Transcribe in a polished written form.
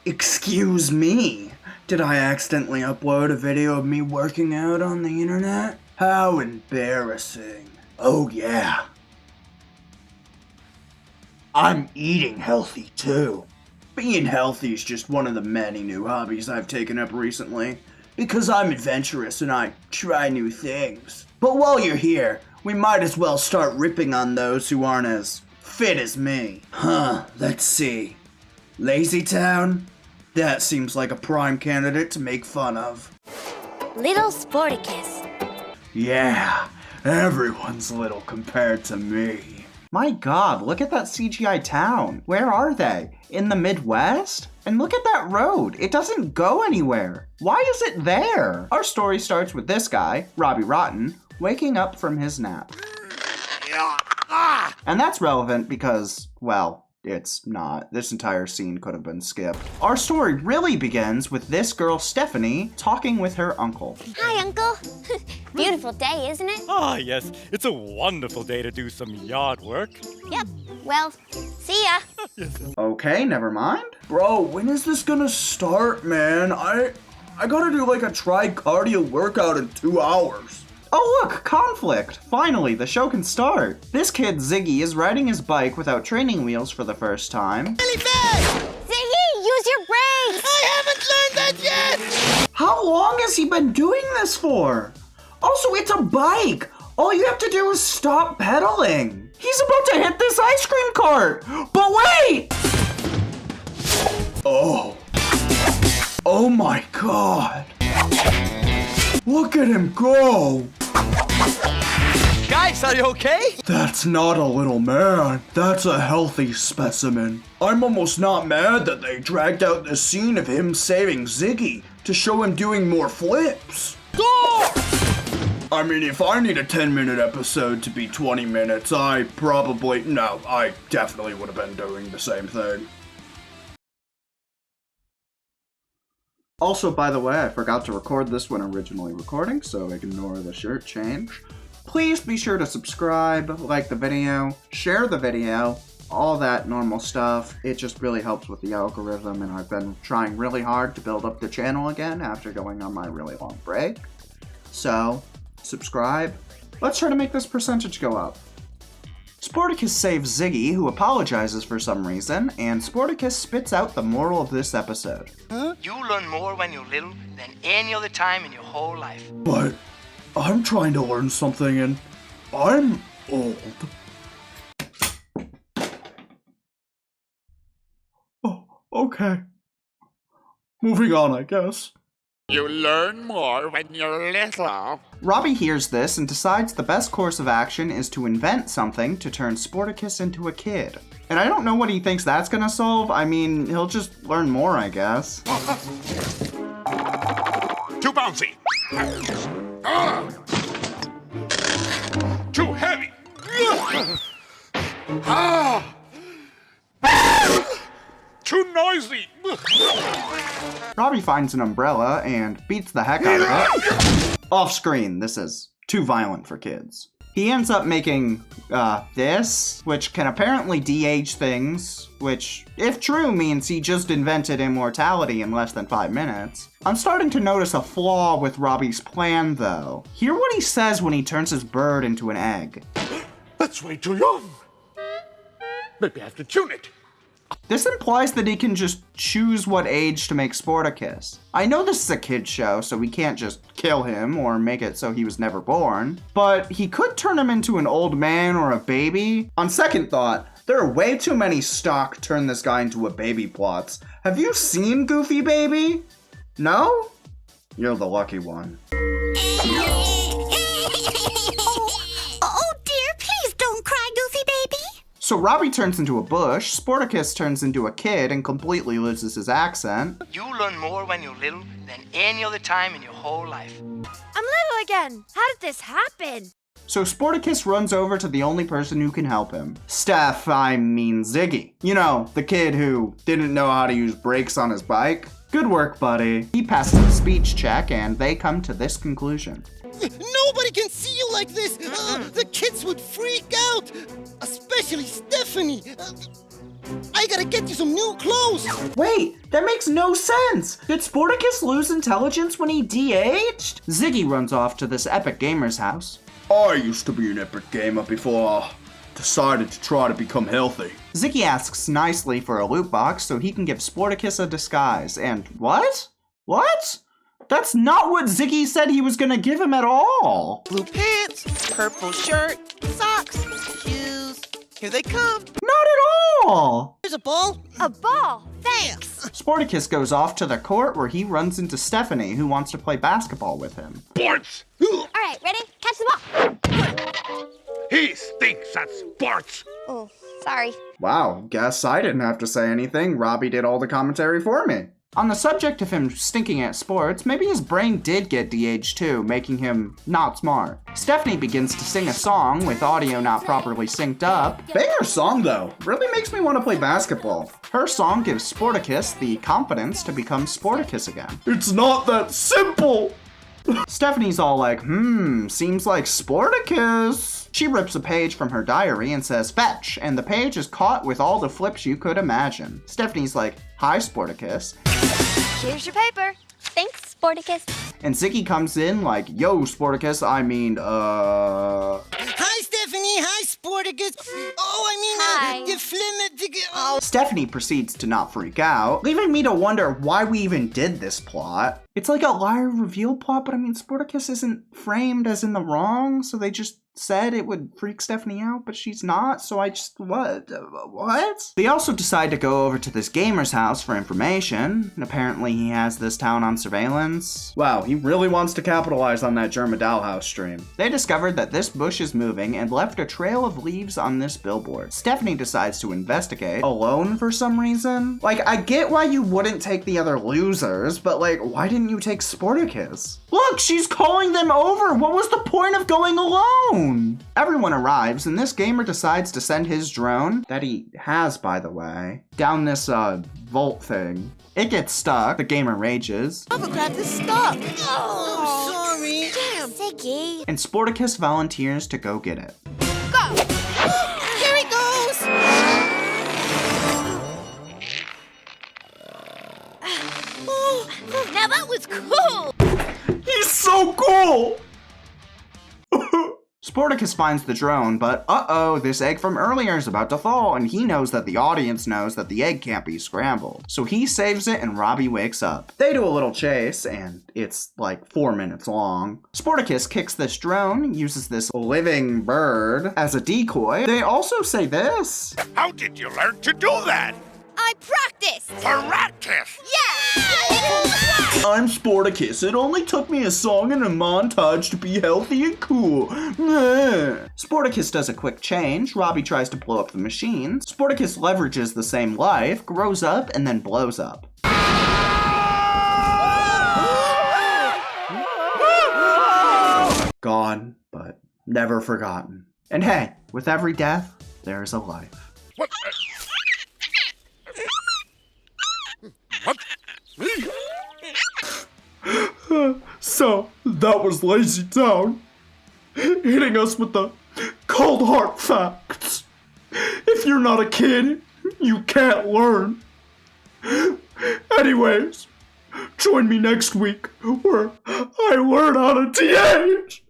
Excuse me, did I accidentally upload a video of me working out on the internet? How embarrassing. Oh yeah. I'm eating healthy too. Being healthy is just one of the many new hobbies I've taken up recently, because I'm adventurous and I try new things. But while you're here, we might as well start ripping on those who aren't as fit as me. Let's see. Lazytown? That seems like a prime candidate to make fun of. Little Sportacus. Yeah, everyone's little compared to me. My god, look at that CGI town. Where are they? In the Midwest? And look at that road. It doesn't go anywhere. Why is it there? Our story starts with this guy, Robbie Rotten, waking up from his nap. And that's relevant because, well, it's not. This entire scene could have been skipped. Our story really begins with this girl, Stephanie, talking with her uncle. Hi, Uncle. Beautiful day, isn't it? Ah, yes. It's a wonderful day to do some yard work. Yep. Well, see ya. Okay, never mind. Bro, when is this gonna start, man? I gotta do like a tri-cardio workout in 2 hours. Oh look, conflict! Finally, the show can start. This kid, Ziggy, is riding his bike without training wheels for the first time. Really fast! Ziggy, use your brakes! I haven't learned that yet! How long has he been doing this for? Also, it's a bike! All you have to do is stop pedaling. He's about to hit this ice cream cart! But wait! Oh my god. Look at him go! Guys, are you okay? That's not a little man. That's a healthy specimen. I'm almost not mad that they dragged out the scene of him saving Ziggy to show him doing more flips. Go! I mean, if I need a 10-minute episode to be 20 minutes, I definitely would have been doing the same thing. Also, by the way, I forgot to record this when originally recording, so ignore the shirt change. Please be sure to subscribe, like the video, share the video, all that normal stuff. It just really helps with the algorithm, and I've been trying really hard to build up the channel again after going on my really long break. So, subscribe. Let's try to make this percentage go up. Sportacus saves Ziggy, who apologizes for some reason, and Sportacus spits out the moral of this episode. You learn more when you're little than any other time in your whole life. But I'm trying to learn something and I'm old. Oh, okay. Moving on, I guess. You learn more when you're little. Robbie hears this and decides the best course of action is to invent something to turn Sportacus into a kid. And I don't know what he thinks that's gonna solve. I mean, he'll just learn more, I guess. Too bouncy. Too heavy. Too noisy. Robbie finds an umbrella and beats the heck out of it. Off screen, this is too violent for kids. He ends up making, this, which can apparently de-age things, which, if true, means he just invented immortality in less than 5 minutes. I'm starting to notice a flaw with Robbie's plan, though. Hear what he says when he turns his bird into an egg. That's way too young. Maybe I have to tune it. This implies that he can just choose what age to make Sportacus. I know this is a kid's show, so we can't just kill him or make it so he was never born, but he could turn him into an old man or a baby. On second thought, there are way too many stock turn this guy into a baby plots. Have you seen Goofy Baby? No? You're the lucky one. So Robbie turns into a bush, Sportacus turns into a kid and completely loses his accent. You learn more when you're little than any other time in your whole life. I'm little again. How did this happen? So Sportacus runs over to the only person who can help him. Ziggy. You know, the kid who didn't know how to use brakes on his bike. Good work, buddy. He passes the speech check and they come to this conclusion. Nobody can see you like this! The kids would freak out! Especially Stephanie! I gotta get you some new clothes. Wait, that makes no sense! Did Sportacus lose intelligence when he de-aged? Ziggy runs off to this epic gamer's house. I used to be an epic gamer before I decided to try to become healthy. Ziggy asks nicely for a loot box so he can give Sportacus a disguise, and what? What? That's not what Ziggy said he was gonna give him at all! Blue pants, purple shirt, socks, shoes. Here they come. Not at all! There's a ball. A ball. Thanks. Sportacus goes off to the court where he runs into Stephanie, who wants to play basketball with him. Sports! All right, ready? Catch the ball. He stinks at sports! Oh, sorry. Wow, guess I didn't have to say anything. Robbie did all the commentary for me. On the subject of him stinking at sports, maybe his brain did get de-aged too, making him not smart. Stephanie begins to sing a song with audio not properly synced up. Banger song though, really makes me want to play basketball. Her song gives Sportacus the confidence to become Sportacus again. It's not that simple! Stephanie's all like, seems like Sportacus. She rips a page from her diary and says, fetch, and the page is caught with all the flips you could imagine. Stephanie's like, hi, Sportacus. Here's your paper. Thanks, Sportacus. And Ziggy comes in like, yo, Sportacus, Hi, Stephanie. Hi, Sportacus. Hi. LePhillip. Stephanie proceeds to not freak out, leaving me to wonder why we even did this plot. It's like a liar reveal plot, but Sportacus isn't framed as in the wrong, so they just said it would freak Stephanie out, but she's not, so I just, what? They also decide to go over to this gamer's house for information. Apparently he has this town on surveillance. Wow, he really wants to capitalize on that German dollhouse stream. They discovered that this bush is moving and left a trail of leaves on this billboard. Stephanie decides to investigate, alone for some reason. Like, I get why you wouldn't take the other losers, but like, why didn't you take Sportacus? Look, she's calling them over! What was the point of going alone? Everyone arrives, and this gamer decides to send his drone, that he has by the way, down this vault thing. It gets stuck, the gamer rages, Hovercraft is stuck. Oh, sorry. Damn, Ziggy. and Sportacus volunteers to go get it. Go. Here he goes. Now that was cool. He's so cool! Sportacus finds the drone, but uh-oh, this egg from earlier is about to fall, and he knows that the audience knows that the egg can't be scrambled. So he saves it, and Robbie wakes up. They do a little chase, and it's like 4 minutes long. Sportacus kicks this drone, uses this living bird as a decoy. They also say this. How did you learn to do that? I practiced. Practice! Yeah. I'm Sportacus. It only took me a song and a montage to be healthy and cool. Sportacus does a quick change. Robbie tries to blow up the machine. Sportacus leverages the same life, grows up, and then blows up. Gone, but never forgotten. And hey, with every death, there is a life. What? What? So, that was Lazytown, hitting us with the cold hard facts. If you're not a kid, you can't learn. Anyways, join me next week where I learn how to de-age.